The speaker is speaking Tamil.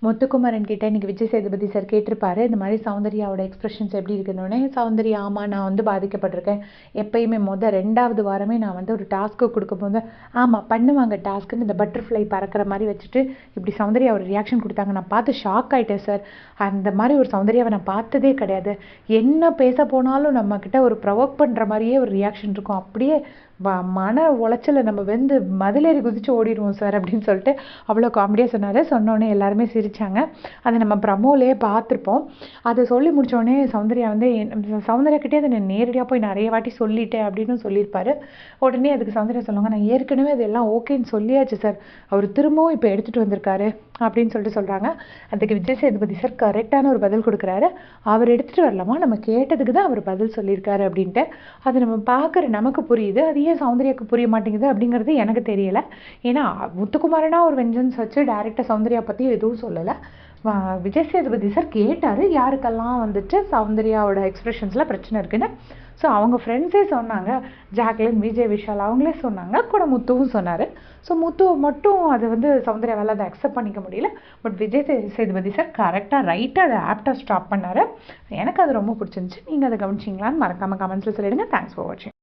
முத்துக்குமரன் கிட்ட இன்னைக்கு விஜய் சேதுபதி சார் கேட்டிருப்பாரு, இந்த மாதிரி சௌந்தர்யாவோட எக்ஸ்பிரஷன்ஸ் எப்படி இருக்குன்னு. சௌந்தர்யா, ஆமாம் நான் வந்து பாதிக்கப்பட்டிருக்கேன், எப்பயுமே 2வது வாரமே நான் வந்து ஒரு டாஸ்க்கு கொடுக்கும்போது ஆமாம் பண்ணுவாங்க டாஸ்க்குன்னு இந்த பட்டர்ஃப்ளை பறக்கிற மாதிரி வச்சுட்டு இப்படி சௌந்தர்யா ஒரு ரியாக்ஷன் கொடுத்தாங்க. நான் பார்த்து ஷாக் ஆகிட்டேன் சார். அந்த மாதிரி ஒரு சௌந்தர்யாவை நான் பார்த்ததே கிடையாது. என்ன பேச போனாலும் நம்மக்கிட்ட ஒரு ப்ரொவோக் பண்ணுற மாதிரியே ஒரு ரியாக்ஷன் இருக்கும். அப்படியே மன உளைச்சலை நம்ம வந்து மதிலேறி குதிச்சு ஓடிடுவோம் சார் அப்படின்னு சொல்லிட்டு அவ்வளோ காமெடியாக சொன்னார். சொன்னோடனே எல்லாருமே சிரித்தாங்க. அதை நம்ம ப்ரமோலே பார்த்துருப்போம். அதை சொல்லி முடித்தோடனே சௌந்தர்யா வந்து சௌந்தர்யாக்கிட்டே அதை நான் நேரடியாக போய் நிறைய வாட்டி சொல்லிட்டேன் அப்படின்னு சொல்லியிருப்பாரு. உடனே அதுக்கு சௌந்தர்யா சொல்லுவாங்க, நான் ஏற்கனவே அதெல்லாம் ஓகேன்னு சொல்லியாச்சு சார், அவர் திரும்பவும் இப்போ எடுத்துகிட்டு வந்திருக்காரு அப்படின்னு சொல்லிட்டு சொல்கிறாங்க. அதுக்கு விஜய் சேதுபதி சார் கரெக்டான ஒரு பதில் கொடுக்குறாரு. அவர் எடுத்துகிட்டு வரலாமா, நம்ம கேட்டதுக்கு தான் அவர் பதில் சொல்லியிருக்காரு அப்படின்ட்டு. அது நம்ம பார்க்குற நமக்கு புரியுது, அது ஏன் சௌந்தர்யாவுக்கு புரிய மாட்டேங்குது அப்படிங்கிறது எனக்கு தெரியலை. ஏன்னா முத்துக்குமாரனா ஒரு வெஞ்சன்ஸ் வச்சு டைரெக்டாக சௌந்தர்யா பற்றி எதுவும் சொல்லலை. விஜய் சேதுபதி சார் கேட்டார் யாருக்கெல்லாம் வந்துட்டு சௌந்தர்யாவோட எக்ஸ்பிரஷன்ஸில் பிரச்சனை இருக்குன்னு. ஸோ அவங்க ஃப்ரெண்ட்ஸே சொன்னாங்க, ஜாக்லின், விஜய், விஷால் அவங்களே சொன்னாங்க, கூட முத்துவும் சொன்னார். ஸோ முத்து மட்டும் அது வந்து சௌந்தர்யாவால் அதை அக்செப்ட் பண்ணிக்க முடியல. பட் விஜய் சேதுபதி சார் கரெக்டாக ரைட்டாக அதை ஆப்டாக ஸ்டாப் பண்ணார். எனக்கு அது ரொம்ப பிடிச்சிருந்துச்சு. நீங்கள் அதை கவனிச்சிங்களான்னு மறக்காமல் கமெண்ட்ஸில் சொல்லிடுங்க. தேங்க்ஸ் ஃபார் வாட்சிங்.